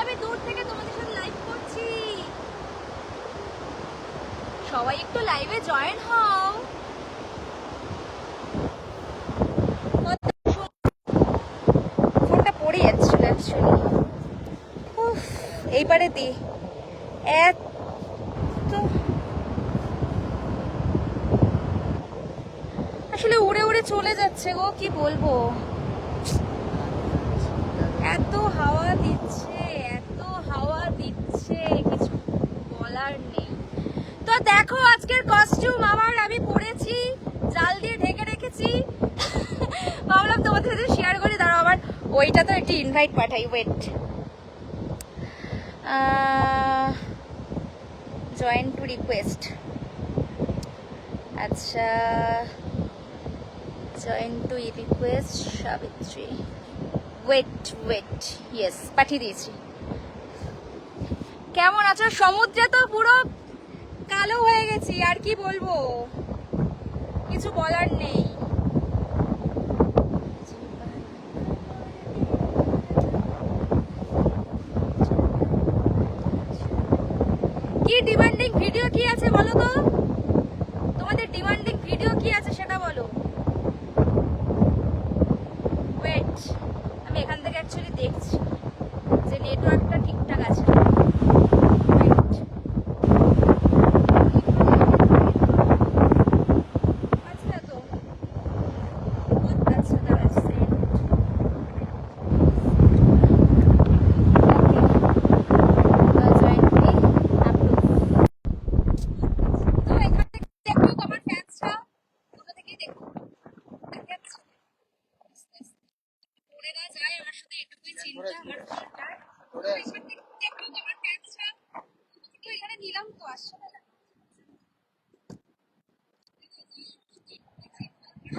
আমি দূর থেকে তোমাদের সাথে লাইভ করছি। সবাই একটু লাইভে জয়েন হও। ফোনটা পড়ে যাচ্ছিল অ্যাকচুয়ালি। এইবারে দি এত আসলে উড়ে উড়ে চলে যাচ্ছে গো, কি বলবো, এত হাওয়া দিচ্ছে, এত হাওয়া দিচ্ছে, কিছু বলার নেই। তো দেখো আজকের কস্টিউম আমার, আমি পরেছি, জাল দিয়ে ঢেকে রেখেছি। ভাবলাম তোমাদের সাথে শেয়ার করি। দাঁড়াও আমার ওইটা তো একটি ইনভাইট পাঠাই, ওয়েট। জয়েন টু রিকোয়েস্ট, আচ্ছা join to request Savitri, wait, yes পাঠিয়ে দিয়েছি। কেমন আছো? সমুদ্রে তো পুরো কালো হয়ে গেছি, আর কি বলবো, কিছু বলার নেই। কি ডিমান্ডিং ভিডিও কি আছে বলো তো, তোমাদের ডিমান্ডিং ভিডিও কি আছে সেটা বলো। ওয়েট, আমি এখান থেকে অ্যাকচুয়ালি দেখছি যে নেটওয়ার্কটা ঠিকঠাক আছে।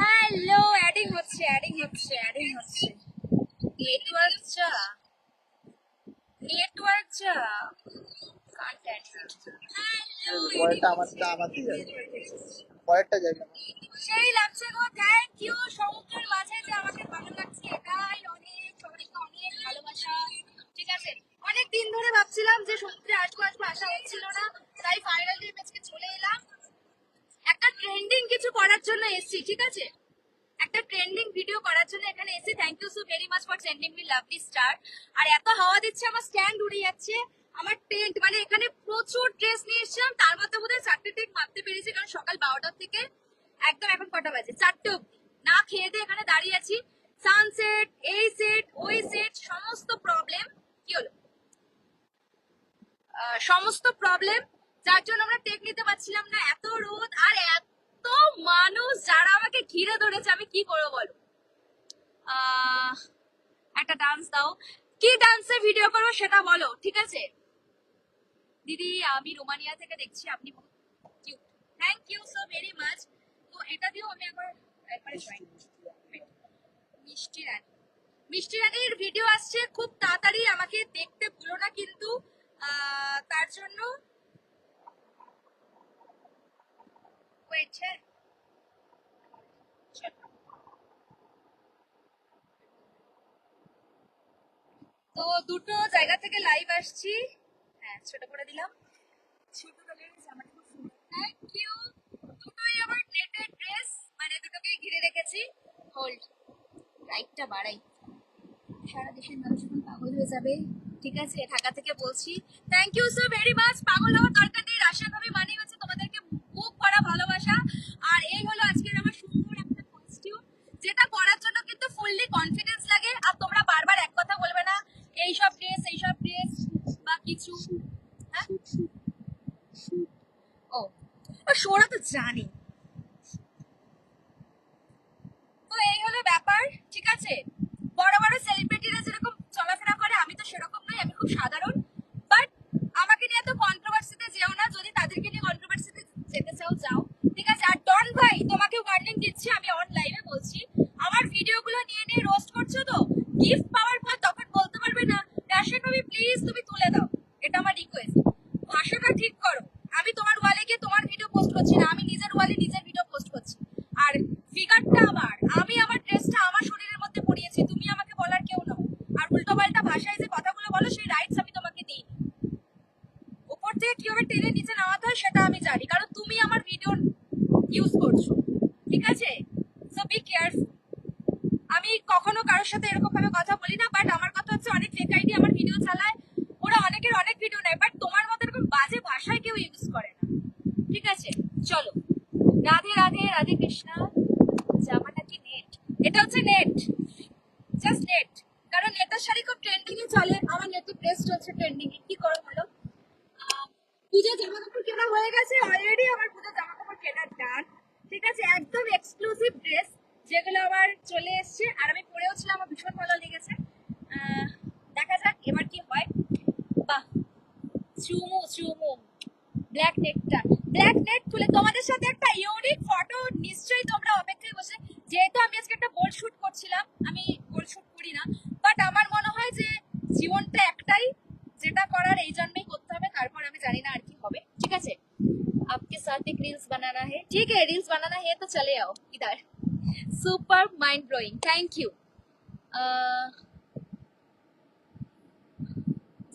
হ্যালো, অ্যাডিং হচ্ছে নেটওয়ার্ক যা সেই লাগছে গো। থ্যাংক ইউ, সমুদ্রের মাঝে যে আমাকে ভালো লাগছে এটাই অনেক, সবাইকে অনেক ভালোবাসা। ঠিক আছে, অনেক দিন ধরে ভাবছিলাম যে সমুদ্রে আসবো, আসা হচ্ছিল না, তাই ফাইনালি আজকে চলে এলাম। একটা ট্রেন্ডিং কিছু করার জন্য এসেছি, ঠিক আছে, একটা ট্রেন্ডিং ভিডিও করার জন্য এখানে এসে। Thank you so very much for sending me lovely star. আর এত হাওয়া দিচ্ছে, আমার স্ট্যান্ড উড়ে যাচ্ছে, আমার টেন্ট, মানে এখানে প্রচুর ড্রেস নিয়ে এসেছিলাম, তার মধ্যে বোধহয় 4টে টেন্ট মারতে পেরেছি, কারণ সকাল 12টা থেকে একদম এখন কটা বাজে, 4টে অব্দি না খেয়ে দিয়ে এখানে দাঁড়িয়ে আছি। সানসেট, এই সেট, ওই সেট, সমস্ত প্রবলেম। কি হলো? সমস্ত প্রবলেম, যার জন্য আমরা টেক নিতে পারছিলাম না। এত রোদ আর এত মানুষ যারা আমাকে ঘিরে ধরেছে, আমি কি করবো বলো। একটা ডান্স দাও, কি ডান্সের ভিডিও করবো সেটা বলো, ঠিক আছে। দিদি আমি রোমানিয়া থেকে দেখছি, আপনি cute, thank you so very much. তো এটা দিয়েও আমি একবারে মিষ্টি রানীর ভিডিও আসছে খুব তাড়াতাড়ি, আমাকে দেখতে ভুলো না কিন্তু। তার জন্য ওয়েট, হ্যাঁ তো দুটো জায়গা থেকে লাইভ আসছি। হ্যাঁ, ছোট করে দিলাম, ছোট কালারের জামাটা খুব সুন্দর, থ্যাংক ইউ। দুটোই আমার নেটের ড্রেস, মানে দুটোকেই ঘিরে রেখেছি। হোল্ড, লাইটটা বাড়াই, সারা দেশের মানুষ এখন পাগল হয়ে যাবে, ঠিক আছে, ঢাকা থেকে বলছি। Thank you so very much. পাগল হওয়ার দরকার নেই, রাশিয়ান ভাবি মানে হচ্ছে তোমাদেরকে বুক করা ভালোবাসা। আর এই হলো আজকের আমার সুন্দর একটা কস্টিউম, যেটা করার জন্য কিন্তু ফুললি কনফিডেন্স লাগে। আর তোমরা বারবার এক কথা বলবে না, এইসব ড্রেস বা কিছু। হ্যাঁ, ও সোরা তো জানি। তো এই হলো ব্যাপার, ঠিক আছে। বড় বড় সেলিব্রিটিরা যেরকম চলাফেরা করে, আমি তো সেরকম নই, আমি খুব সাধারণ। বাট আমাকে নিয়ে তো কন্ট্রোভার্সিতে যেও না, যদি তাদেরকে নিয়ে কন্ট্রোভার্সিতে যেতে চাও যাও, ঠিক আছে। আর ডন ভাই তোমাকেও ওয়ার্নিং দিচ্ছি, আমি অন লাইভে বলছি, আমার ভিডিওগুলো নিয়ে নিয়ে রোস্ট করছো তো, গিফট পাওয়ার পর তখন বলতে পারবে না রাশিয়ান ভাবি প্লিজ তুমি তুলে দাও। এটা আমার রিকোয়েস্ট, ভাষাটা ঠিক করো। আমি তোমার ওয়ালে গিয়ে তোমার ভিডিও পোস্ট করছি না, আমি নিজের ওয়ালে নিজের ভিডিও পোস্ট করছি। আর ফিগারটা আমার, আমি আমার ড্রেসটা আমার শরীরের মধ্যে পরিয়েছি, তুমি আমাকে বলার কেউ নও। আর উল্টো পাল্টা ভাষায় যে কথাগুলো বলো সেই রাইটস আমি তোমাকে দিই। উপর থেকে কিভাবে টেনে নিচে নামাতে হয় সেটা আমি জানি, কারণ তুমি আমার ভিডিও ইউজ করছো, ঠিক আছে? So be careful. আমি কখনো কারোর সাথে এরকম ভাবে কথা বলি না, বাট আমার কথা হচ্ছে অনেক ফেক আইডি আমার ভিডিও চালায়, ওরা অনেকের অনেক ভিডিও নেয়, বাট তোমার মতো এরকম বাজে ভাষায় কেউ ইউজ করে না, ঠিক আছে? চলো, রাধে রাধে, রাধে কৃষ্ণা। জামাটা কি নেট? এটা হচ্ছে নেট, জাস্ট নেট, কারণ নেটের শাড়ি খুব ট্রেন্ডিং এ চলে, আমার নেটের ড্রেস চলছে ট্রেন্ডিং এ, কি করো বলো? পুজো জামা কাপড় কেনা হয়ে গেছে অলরেডি, আমার পুজো জামা কাপড় কেনার ডান, ঠিক আছে? একদম এক্সক্লুসিভ ড্রেস যেগুলো আমার চলে এসছে, আর আমি পরেও ছিলাম, আমার ভীষণ ভালো লেগেছে। দেখা যাক এবার কি হয়। বাহ, চুমু চুমু, ব্ল্যাক নেটটা, ব্ল্যাক নেট খুলে তোমাদের সাথে একটা ইউনিক ফটো নিশ্চয়ই তোমরা অপেক্ষায় বসে। যেহেতু আমি আজকে একটা বোল্ড শুট করছিলাম, আমি বোল্ড শুট করি না, বাট আমার মনে হয় যে জীবনটা একটাই, যেটা করার এই জন্মেই করতে হবে, তারপর আমি জানি না আর কি হবে, ঠিক আছে? आपके साथ एक रील्स बनाना है, ठीक है? रील्स बनाना है तो चले आओ इधर। Super mind blowing, thank you.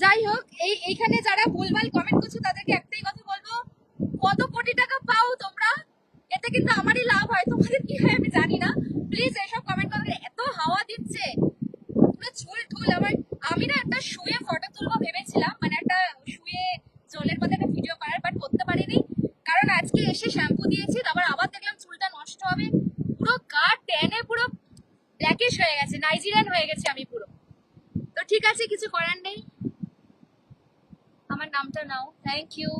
যাই হোক, এইখানে যারা ভুলভাল কমেন্ট করছো তাদেরকে একটাই কথা বলবো, কত কোটি টাকা পাও তোমরা, এতে কিন্তু আমারই লাভ হয়, তোমাদের কি হয় আমি জানি না। প্লিজ এসব কমেন্ট করে, এত হাওয়া দিচ্ছে পুরো চুল ঠুল আমার। আমি না একটা শুয়ে ফটো তুলবো ভেবেছিলাম, মানে একটা শুয়ে জলের মধ্যে একটা ভিডিও করার, বাট করতে পারিনি, কারণ আজকে এসে শ্যাম্পু দিয়েছি, তারপর আবার দেখলাম চুলটা নষ্ট হবে, পুরো গা টেনে পুরো ব্ল্যাকিশ হয়ে গেছে, নাইজেরিয়ান হয়ে গেছে আমি পুরো। তো ঠিক আছে, কিছু করার নেই। আমার নামটা নাও, থ্যাংক ইউ।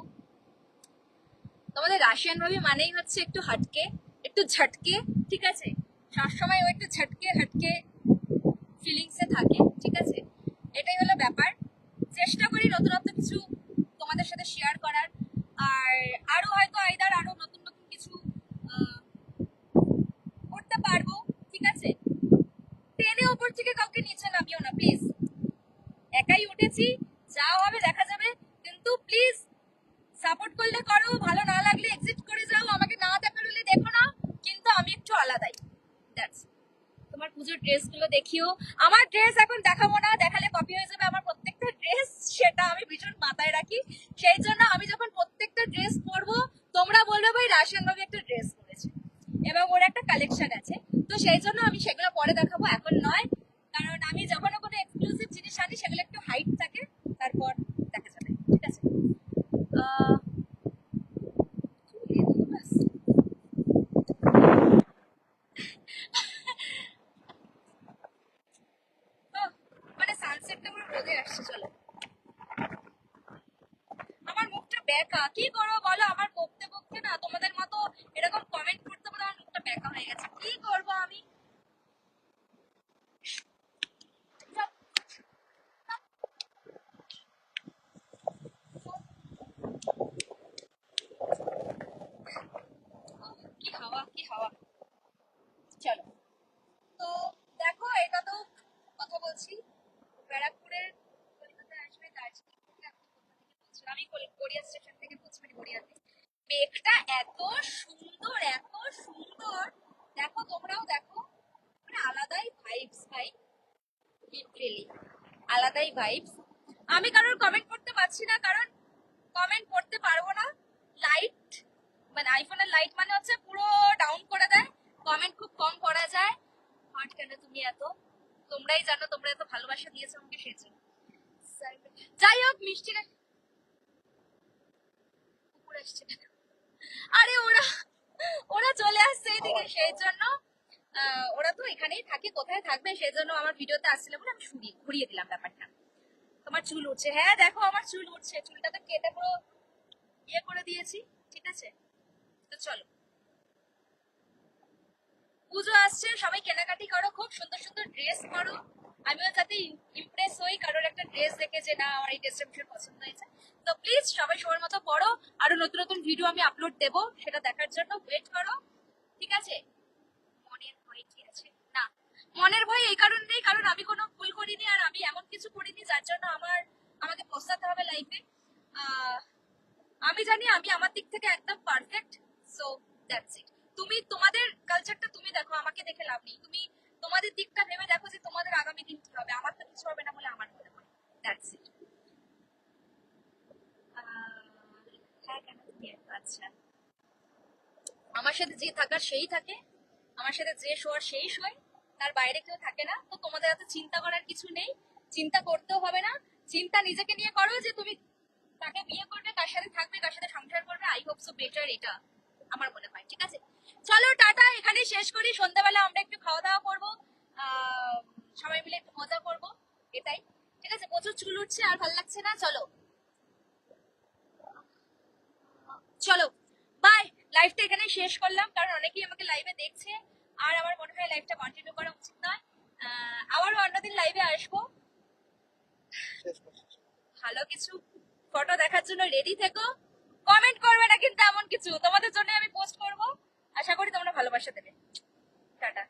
তোমাদের রাশিয়ান ভাবি মানেই হচ্ছে একটু হাটকে, একটু ঝটকে, ঠিক আছে? সবসময় ও একটু ঝটকে হাটকে ফিলিংসে থাকে, ঠিক আছে? এটাই হলো ব্যাপার। চেষ্টা করি নতুনত্ব কিছু তোমাদের সাথে শেয়ার করার, আর আরো হয়তো আইদার আরো নতুন নতুন কিছু করতে পারবো, ঠিক আছে? ট্রেনে ওপর থেকে কাউকে নিচে নামিও না প্লিজ, একাই উঠেছি, যা হবে দেখা যাবে, কিন্তু প্লিজ সাপোর্ট করলে করো, ভালো না লাগলে এক্সিট করে যাও, আমাকে না দেখার হলে দেখো না, কিন্তু আমি একটু আলাদাই, দ্যাটস। তোমার পুজোর ড্রেস গুলো দেখিও। আমার ড্রেস এখন দেখাবো না, দেখালে কপি হয়ে যাবে আমার প্রত্যেকটা ড্রেস, সেটা আমি ভীষণ মাথায় রাখি, সেই জন্য আমি যখন প্রত্যেকটা ড্রেস পরবো তোমরা বলবে ভাই রাশিয়ান ভাবে একটা ড্রেস পরেছে, এবং ওর একটা কালেকশন আছে, তো সেই জন্য আমি সেগুলো পরে দেখাবো, এখন নয়, কারণ আমি যখন কোনো এক্সক্লুসিভ জিনিস আনি সেগুলো একটু হাইট থাকে, তারপর দেখা যাবে, ঠিক আছে? মানে সানসেটটা পুরো রোদে আসছে, চলো। আমার মুখটা বেঁকা, কি করবো বলো? আমার বকতে বকতে না তোমাদের মতো এরকম কমেন্ট করতে বলে আমার মুখটা বেঁকা হয়ে গেছে, কি করবো আমি? কি হাওয়া, কি হাওয়া। চলো, তো দেখো, এটা তো কথা বলছি ব্যারাকপুরের, কলকাতায় আসবে দার্জিলিং থেকে, আমি কোথা থেকে বলছিলাম, আমি গড়িয়া স্টেশন থেকে বলছি, মানে গড়িয়াতে। মেঘটা এত সুন্দর, এত সুন্দর, দেখো তোমরাও দেখো, মানে আলাদাই ভাইবস ভাই, লিটারেলি আলাদাই ভাইবস। আমি কারোর কমেন্ট করতে পারছি না, কারণ কমেন্ট করতে পারবো না, লাইট, মানে আইফোনের লাইট মানে হচ্ছে পুরো ডাউন করে দেয়, কমেন্ট খুব কম করা যায়। হার্ট কেন তুমি এত, তোমরাই জানো, তোমরা এত ভালোবাসা দিয়েছো আমাকে সেজন্য। যাই হোক, মিষ্টিরা কুকুর আসছে, আরে ওরা ওরা চলে আসছে এদিকে, সেই জন্য ওরা তো এখানেই থাকে, কোথায় থাকবে, সেই জন্য আমার ভিডিওতে আসছিল বলে আমি ঘুরিয়ে দিলাম ব্যাপারটা। তোমার চুল উঠছে, হ্যাঁ দেখো আমার চুল উঠছে, চুলটা তো কেটে পুরো ইয়ে করে দিয়েছি, ঠিক আছে? তো চলো, পুজো আসছে, সবাই কেনাকাটি করো, খুব সুন্দর সুন্দর ড্রেস পরো, আমিও যাতে ইমপ্রেস হই কারোর একটা ড্রেস দেখে যে না আমার এই ড্রেসটা ভীষণ পছন্দ হয়েছে। তো প্লিজ সবাই সবার মতো পড়ো, আরো নতুন নতুন ভিডিও আমি আপলোড দেবো, সেটা দেখার জন্য ওয়েট করো, ঠিক আছে? মনের ভয় কি আছে? না, মনের ভয় এই কারণ নেই, কারণ আমি কোনো ভুল করিনি, আর আমি এমন কিছু করিনি যার জন্য আমাকে পস্তাতে হবে লাইফে। আমি জানি আমি আমার দিক থেকে একদম পারফেক্ট, সো দ্যাটস ইট। তুমি তোমাদের কালচারটা তুমি দেখো, আমাকে দেখে লাভ নেই, তুমি তোমাদের দিকটা ভেবে দেখো যে তোমাদের আগামী দিন কি হবে, আমার তো কিছু হবে না বলে আমার মনে হয়, দ্যাটস ইট। যে থাকার সেই থাকে, আমার সাথে যে শোয়ার সেই শোয়, তার বাইরে কেউ থাকে না। তো তোমাদের এত চিন্তা করার কিছু নেই, চিন্তা করতেও হবে না। চিন্তা নিজেকে নিয়ে করো যে তুমি তাকে বিয়ে করবে, কার সাথে থাকবে, কার সাথে সংসার করবে। আই হোপ সো বেটার, এটা আমার মনে হয়। ঠিক আছে, চলো টাটা, এখানে শেষ করি। সন্ধ্যাবেলা আমরা একটু খাওয়া দাওয়া করবো, সবাই মিলে একটু মজা করবো, এটাই। ঠিক আছে, প্রচুর চুল উঠছে, আর ভালো লাগছে না। চলো চলো, বাই। লাইভটা এখানে শেষ করলাম, কারণ অনেকেই আমাকে লাইভে দেখছে, আর আমার মনে হয় লাইভটা কন্টিনিউ করা উচিত নয়। আবারও অন্যদিন লাইভে আসবো। ভালো কিছু ফটো দেখার জন্য রেডি থেকো। কমেন্ট করবে না কিন্তু এমন কিছু, তোমাদের জন্য আমি পোস্ট করব। আশা করি তোমরা ভালোবাসা দেবে। টাটা।